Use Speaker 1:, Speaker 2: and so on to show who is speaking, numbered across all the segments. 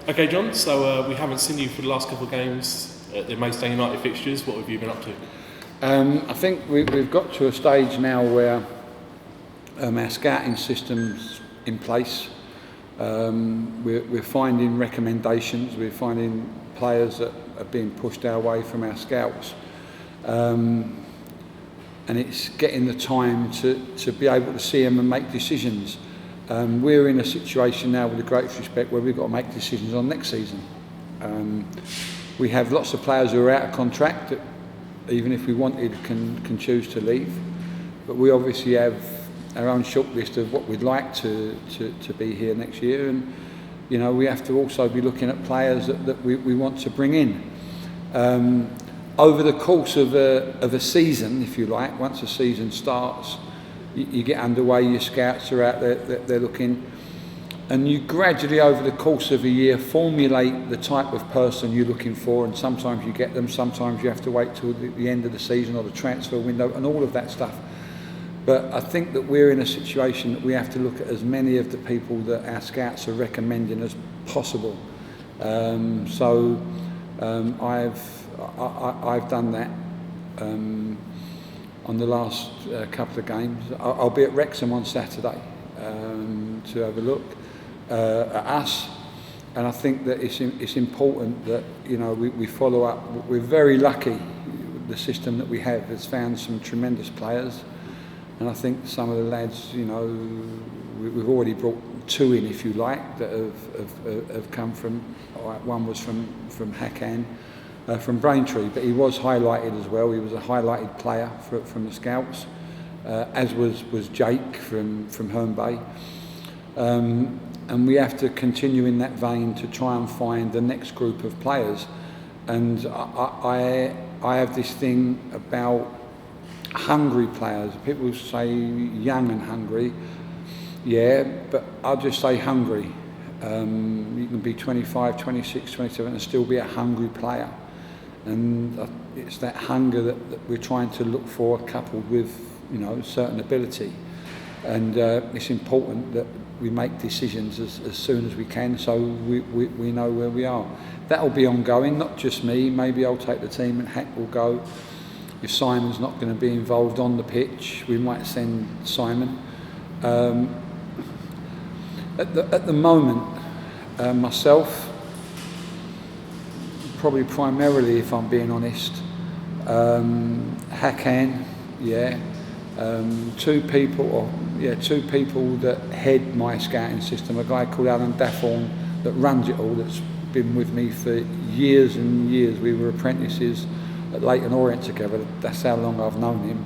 Speaker 1: Okay, John, so we haven't seen you for the last couple of games at the Maidstone United fixtures. What have you been up to?
Speaker 2: I think we've got to a stage now where our scouting system's in place. We're finding recommendations, we're finding players that are being pushed our way from our scouts. And it's getting the time to be able to see them and make decisions. We're in a situation now, with the greatest respect, where we've got to make decisions on next season. We have lots of players who are out of contract that, even if we wanted, can choose to leave. But we obviously have our own short list of what we'd like to be here next year, and we have to also be looking at players that we want to bring in. Over the course of a season, if you like, once a season starts, you get underway, your scouts are out there, they're looking, and you gradually, over the course of a year, formulate the type of person you're looking for, and sometimes you get them, sometimes you have to wait till the end of the season or the transfer window and all of that stuff. But I think that we're in a situation that we have to look at as many of the people that our scouts are recommending as possible. I've done that on the last couple of games. I'll be at Wrexham on Saturday to have a look at us, and I think that it's important that we follow up. We're very lucky. The system that we have has found some tremendous players, and I think some of the lads, we've already brought two in, if you like, that have come from. One was from Hakan. From Braintree, but he was highlighted as well. He was a highlighted player from the scouts, as was Jake from Herne Bay. And we have to continue in that vein to try and find the next group of players. And I have this thing about hungry players. People say young and hungry, yeah, but I'll just say hungry. You can be 25, 26, 27 and still be a hungry player. And it's that hunger that we're trying to look for, coupled with certain ability. And it's important that we make decisions as soon as we can, so we know where we are. That'll be ongoing, not just me. Maybe I'll take the team and Hack will go. If Simon's not going to be involved on the pitch, we might send Simon. At the moment, myself, probably primarily, if I'm being honest, Hakan, yeah, two people that head my scouting system. A guy called Alan Dafforn that runs it all. That's been with me for years and years. We were apprentices at Leyton Orient together. That's how long I've known him,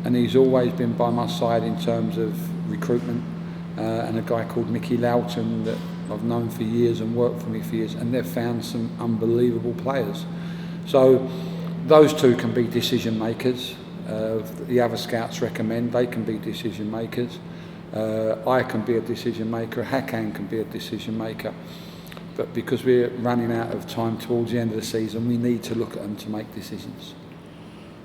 Speaker 2: and he's always been by my side in terms of recruitment. And a guy called Mickey Loughton that I've known for years and worked for me for years, and they've found some unbelievable players. So those two can be decision makers. The other scouts recommend, they can be decision makers. I can be a decision maker, Hakan can be a decision maker. But because we're running out of time towards the end of the season, we need to look at them to make decisions.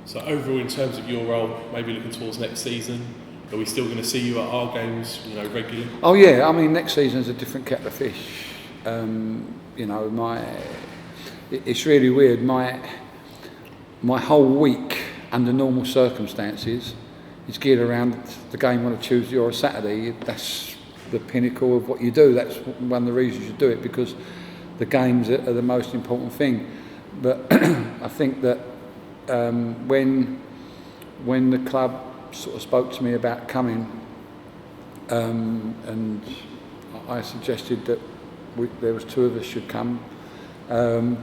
Speaker 1: So overall, in terms of your role, maybe looking towards next season, are we still going to see you at our games, regularly? Oh
Speaker 2: yeah, I mean next season's a different kettle of fish. It's really weird. My whole week under normal circumstances is geared around the game on a Tuesday or a Saturday. That's the pinnacle of what you do. That's one of the reasons you do it, because the games are the most important thing. But I think that when the club sort of spoke to me about coming, and I suggested that there was two of us should come,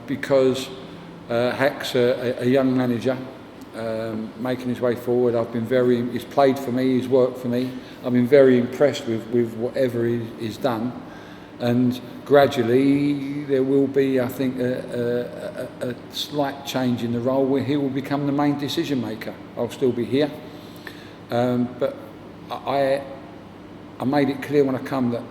Speaker 2: because Hack's a young manager making his way forward. He's played for me, he's worked for me. I've been very impressed with whatever he's done, and gradually there will be, I think, a slight change in the role where he will become the main decision maker. I'll still be here. But I made it clear when I come that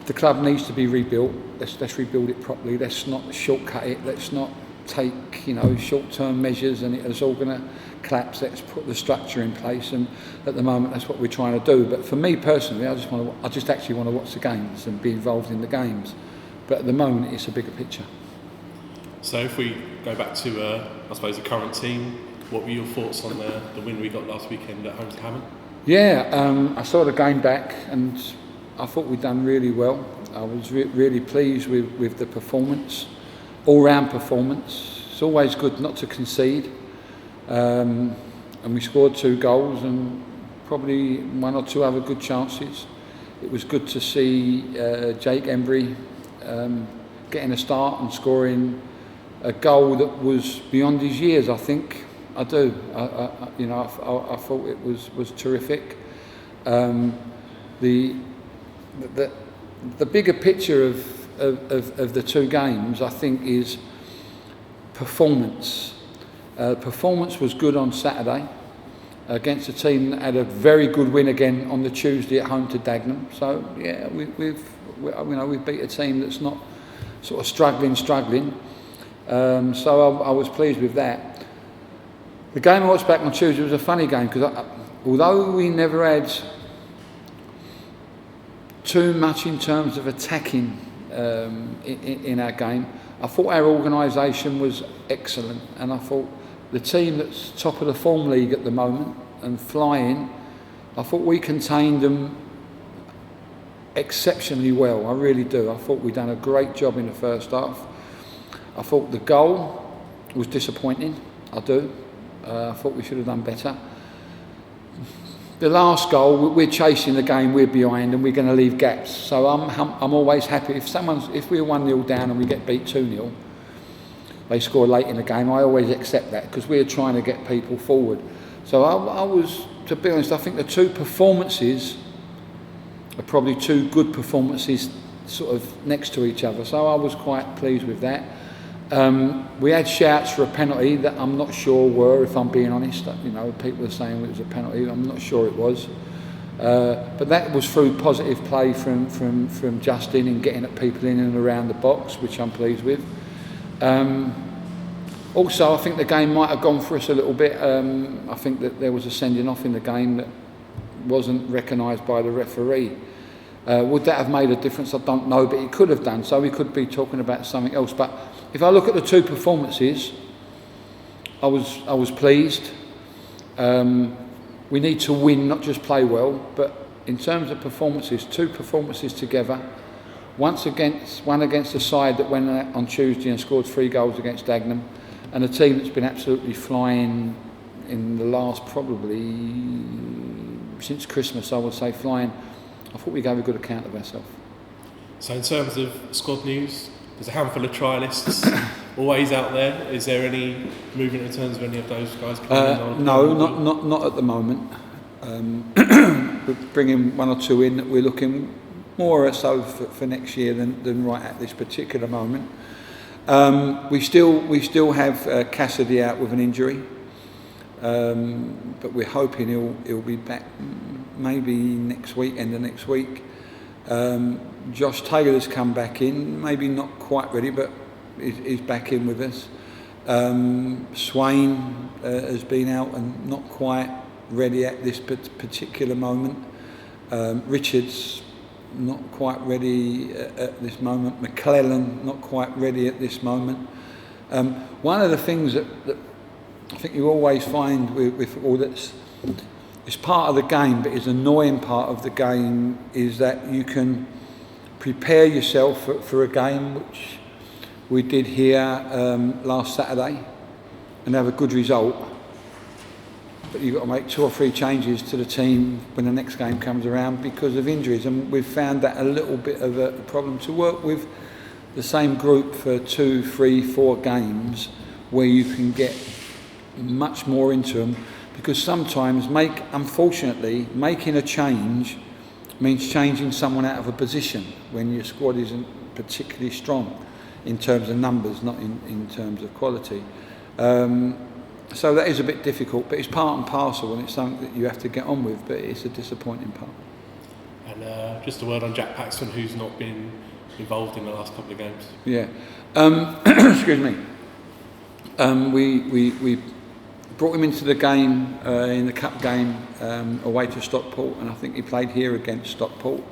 Speaker 2: the club needs to be rebuilt. Let's rebuild it properly. Let's not shortcut it. Let's not take short-term measures and it's all going to claps, let's put the structure in place, and at the moment that's what we're trying to do. But for me personally, I just actually want to watch the games and be involved in the games. But at the moment, it's a bigger picture.
Speaker 1: So if we go back to, I suppose, the current team, what were your thoughts on the win we got last weekend at home to Hammond?
Speaker 2: Yeah, I saw the game back and I thought we'd done really well. I was really pleased with the performance, all-round performance. It's always good not to concede. And we scored 2 goals and probably 1 or 2 other good chances. It was good to see Jake Embry getting a start and scoring a goal that was beyond his years, I think. I do. I thought it was terrific. The bigger picture of the 2 games, I think, is performance. Performance was good on Saturday against a team that had a very good win again on the Tuesday at home to Dagenham. So yeah, we've beat a team that's not sort of struggling. So I was pleased with that. The game I watched back on Tuesday was a funny game because although we never had too much in terms of attacking in our game, I thought our organisation was excellent, and I thought the team that's top of the form league at the moment and flying, I thought we contained them exceptionally well. I really do. I thought we'd done a great job in the first half. I thought the goal was disappointing. I do. I thought we should have done better. The last goal, we're chasing the game, we're behind, and we're going to leave gaps. So I'm always happy if we're 1-0 down and we get beat 2-0, they score late in the game. I always accept that because we're trying to get people forward. So I was, to be honest, I think the 2 performances are probably 2 good performances, sort of next to each other. So I was quite pleased with that. We had shouts for a penalty that I'm not sure were, if I'm being honest. You know, people are saying it was a penalty. I'm not sure it was, but that was through positive play from Justin in getting at people in and around the box, which I'm pleased with. Also, I think the game might have gone for us a little bit. I think that there was a sending off in the game that wasn't recognised by the referee. Would that have made a difference? I don't know, but it could have done. So we could be talking about something else. But if I look at the 2 performances, I was pleased. We need to win, not just play well. But in terms of performances, 2 performances together. One against a side that went out on Tuesday and scored 3 goals against Dagenham, and a team that's been absolutely flying in the last probably since Christmas. I would say flying. I thought we gave a good account of ourselves.
Speaker 1: So in terms of squad news, there's a handful of trialists always out there. Is there any movement in terms of any of those guys coming on?
Speaker 2: No, not at the moment. We're bringing 1 or 2 in that we're looking more or so for next year than right at this particular moment. We still have Cassidy out with an injury, but we're hoping he'll be back maybe next week, end of next week. Josh Taylor's come back in, maybe not quite ready, but he's back in with us. Swain has been out and not quite ready at this particular moment. Richards not quite ready at this moment. McClellan not quite ready at this moment. One of the things that I think you always find with all that's it's part of the game, but is an annoying part of the game, is that you can prepare yourself for a game, which we did here last Saturday, and have a good result. But you've got to make 2 or 3 changes to the team when the next game comes around because of injuries, and we've found that a little bit of a problem to work with the same group for 2, 3, 4 games, where you can get much more into them. Because sometimes, unfortunately, making a change means changing someone out of a position when your squad isn't particularly strong in terms of numbers, not in terms of quality. So that is a bit difficult, but it's part and parcel, and it's something that you have to get on with, but it's a disappointing part.
Speaker 1: And just a word on Jack Paxton, who's not been involved in the last couple of games.
Speaker 2: Yeah. Excuse me. We brought him into the game in the cup game away to Stockport, and I think he played here against Stockport.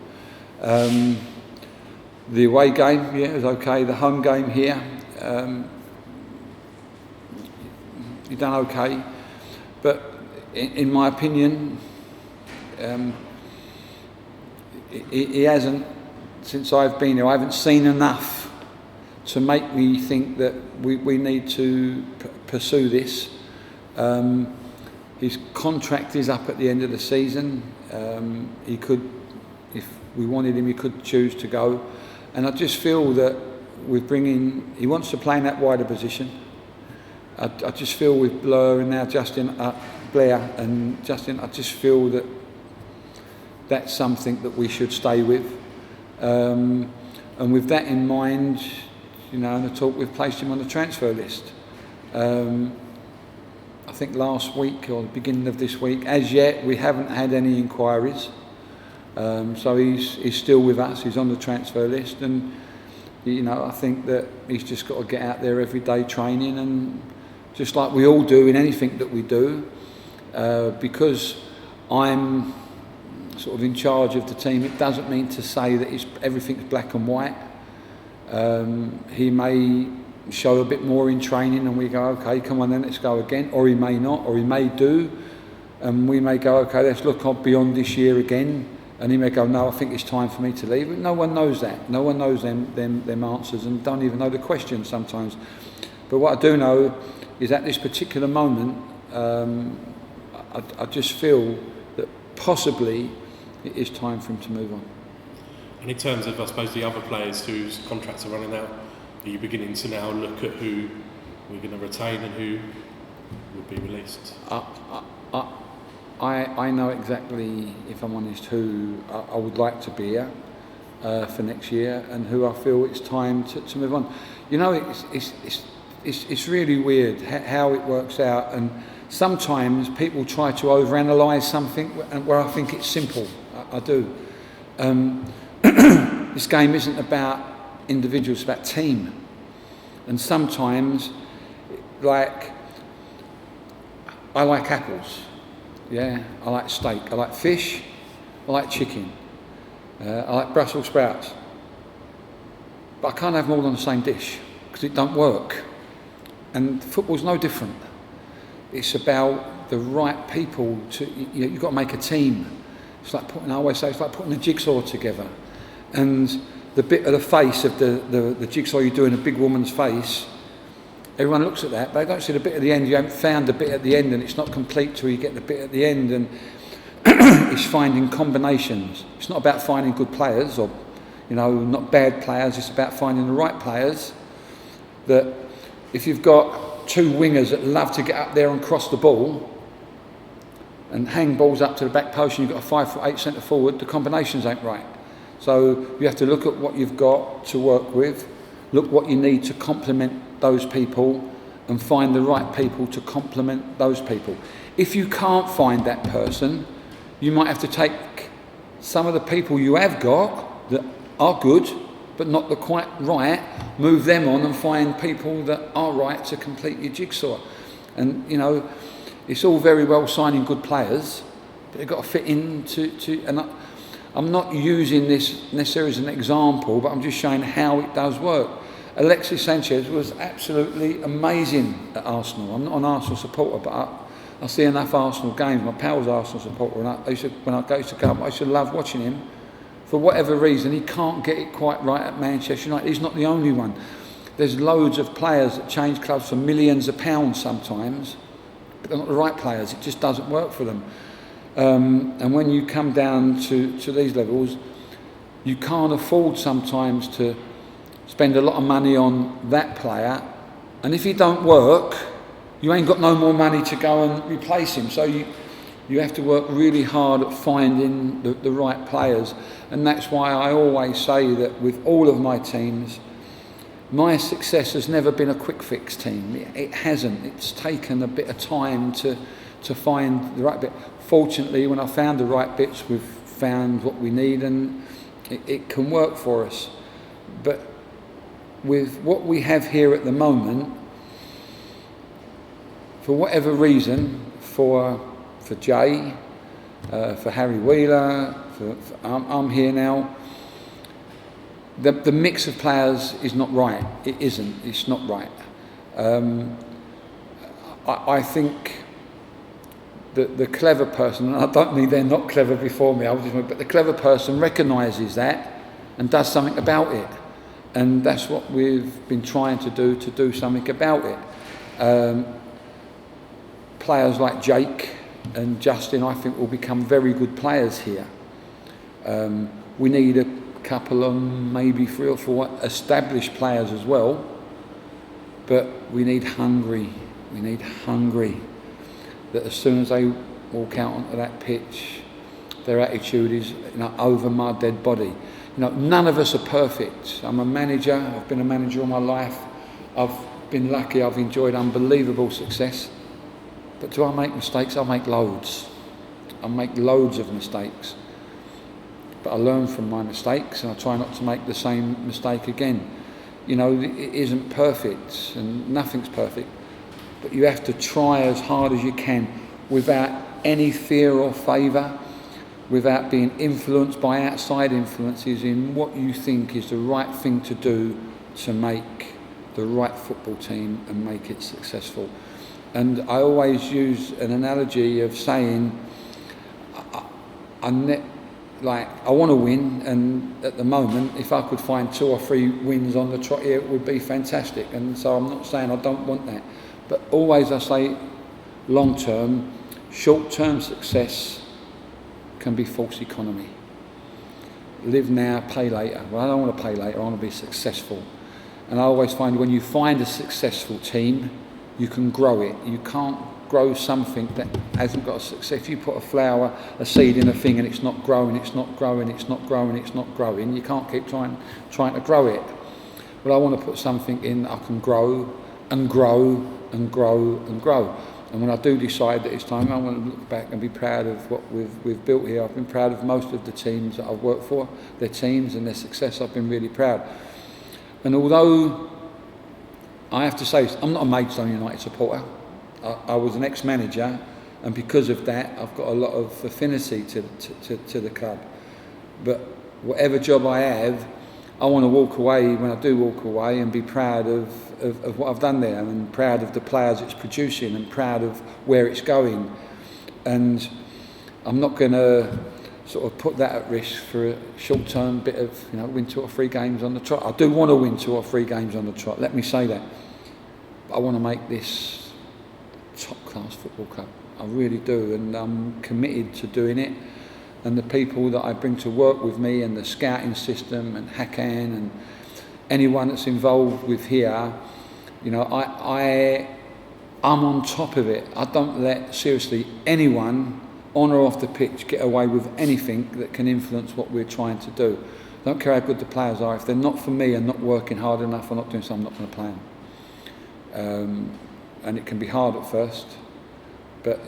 Speaker 2: The away game, yeah, was okay. The home game here, he done okay, but in my opinion, he hasn't. Since I've been here, I haven't seen enough to make me think that we need to pursue this. His contract is up at the end of the season. He could, if we wanted him, he could choose to go. And I just feel that with bringing, he wants to play in that wider position. I just feel with Blair and now Blair and Justin, I just feel that that's something that we should stay with. And with that in mind, you know, in the talk, we've placed him on the transfer list. I think last week or the beginning of this week, as yet we haven't had any inquiries. So he's still with us, he's on the transfer list, and you know, I think that he's just got to get out there every day training, and just like we all do in anything that we do, because I'm sort of in charge of the team, it doesn't mean to say that everything's black and white. He may show a bit more in training and we go, okay, come on then, let's go again, or he may not, or he may do, and we may go, okay, let's look on beyond this year again, and he may go, no, I think it's time for me to leave. But no one knows that. No one knows them answers, and don't even know the questions sometimes. But what I do know is at this particular moment, I just feel that possibly it is time for him to move on.
Speaker 1: And in terms of, I suppose, the other players whose contracts are running out, are you beginning to now look at who we're going to retain and who would be released?
Speaker 2: I know exactly, if I'm honest, who I would like to be here for next year, and who I feel it's time to move on. You know, it's really weird how it works out, and sometimes people try to overanalyze something where I think it's simple. I do. This game isn't about individuals, it's about team. And sometimes, like, I like apples, yeah, I like steak, I like fish, I like chicken, I like Brussels sprouts. But I can't have them all on the same dish, because it don't work. And football's no different. It's about the right people you've got to make a team. It's like I always say, it's like putting a jigsaw together. And the bit of the face of the jigsaw you do in a big woman's face, everyone looks at that, but they don't see the bit at the end. You haven't found the bit at the end, and it's not complete till you get the bit at the end. And it's finding combinations. It's not about finding good players or, you know, not bad players. It's about finding the right players. That if you've got two wingers that love to get up there and cross the ball and hang balls up to the back post, and you've got a 5'8" centre forward, the combinations ain't right. So you have to look at what you've got to work with, look what you need to complement those people, and find the right people to complement those people. If you can't find that person, you might have to take some of the people you have got that are good but not the quite right, move them on and find people that are right to complete your jigsaw. And you know, it's all very well signing good players, but they've got to fit into and I'm not using this necessarily as an example, but I'm just showing how it does work. Alexis Sanchez was absolutely amazing at Arsenal. I'm not an Arsenal supporter, but I see enough Arsenal games. My pal's Arsenal supporter, and I used to go up, I used to love watching him. For whatever reason, he can't get it quite right at Manchester United. He's not the only one. There's loads of players that change clubs for millions of pounds sometimes, but they're not the right players. It just doesn't work for them. And when you come down to these levels, you can't afford sometimes to spend a lot of money on that player, and if he don't work, you ain't got no more money to go and replace him. So you have to work really hard at finding the right players, and that's why I always say that with all of my teams, my success has never been a quick fix team. It hasn't. It's taken a bit of time to find the right bit. Fortunately, when I found the right bits, we've found what we need, and it can work for us. But with what we have here at the moment, for whatever reason, for Jay, for Harry Wheeler, I'm here now. The mix of players is not right. It isn't. It's not right. I think that the clever person, and I don't mean they're not clever before me, but the clever person recognises that and does something about it. And that's what we've been trying to do something about it. Players like Jake and Justin, I think, will become very good players here. We need a couple of maybe 3 or 4 established players as well, but we need hungry. We need hungry. That as soon as they walk out onto that pitch, their attitude is, over my dead body. None of us are perfect. I'm a manager. I've been a manager all my life. I've been lucky. I've enjoyed unbelievable success. But do I make mistakes? I make loads. I make loads of mistakes. But I learn from my mistakes and I try not to make the same mistake again. It isn't perfect and nothing's perfect. But you have to try as hard as you can without any fear or favour, without being influenced by outside influences in what you think is the right thing to do to make the right football team and make it successful. And I always use an analogy of saying, I want to win, and at the moment, if I could find 2 or 3 wins on the trot here, it would be fantastic. And so I'm not saying I don't want that. But always I say, long-term, short-term success can be false economy. Live now, pay later. Well, I don't want to pay later, I want to be successful. And I always find when you find a successful team, you can grow it. You can't grow something that hasn't got a success. If you put a seed in a thing and it's not growing, it's not growing, it's not growing, it's not growing, you can't keep trying to grow it. But I want to put something in that I can grow and grow and grow and grow. And when I do decide that it's time, I want to look back and be proud of what we've built here. I've been proud of most of the teams that I've worked for, their teams and their success. I've been really proud. And although I have to say, I'm not a Maidstone United supporter. I was an ex-manager, and because of that, I've got a lot of affinity to the club. But whatever job I have, I want to walk away, when I do walk away, and be proud of what I've done there, and proud of the players it's producing, and proud of where it's going. And I'm not going to sort of put that at risk for a short-term bit of, win 2 or 3 games on the trot. I do want to win 2 or 3 games on the trot, let me say that. But I want to make this top-class football club. I really do, and I'm committed to doing it. And the people that I bring to work with me, and the scouting system, and Hakan, and anyone that's involved with here, I'm on top of it. I don't let, seriously, anyone on or off the pitch get away with anything that can influence what we're trying to do. I don't care how good the players are. If they're not for me and not working hard enough or not doing something, I'm not going to play them. And it can be hard at first, but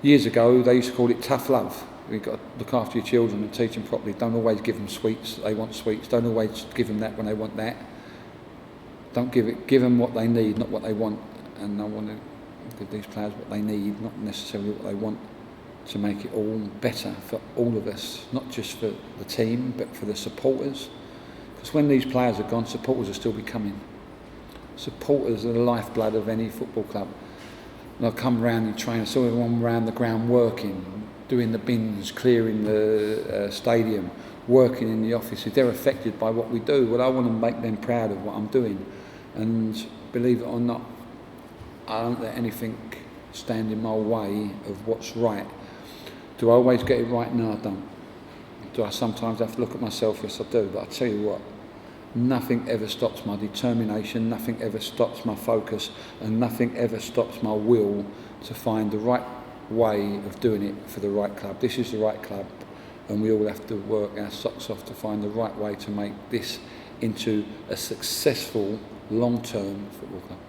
Speaker 2: years ago they used to call it tough love. You've got to look after your children and teach them properly. Don't always give them sweets, they want sweets. Don't always give them that when they want that. Don't give them what they need, not what they want. And I want to give these players what they need, not necessarily what they want, to make it all better for all of us, not just for the team, but for the supporters. Because when these players are gone, supporters will still be coming. Supporters are the lifeblood of any football club. And I'll come round and train, I saw everyone around the ground working, doing the bins, clearing the stadium, working in the offices. They're affected by what we do. Well, I want to make them proud of what I'm doing. And believe it or not, I don't let anything stand in my way of what's right. Do I always get it right? No, I don't. Do I sometimes have to look at myself? Yes, I do. But I tell you what, nothing ever stops my determination, nothing ever stops my focus, and nothing ever stops my will to find the right way of doing it for the right club. This is the right club, and we all have to work our socks off to find the right way to make this into a successful long-term football club.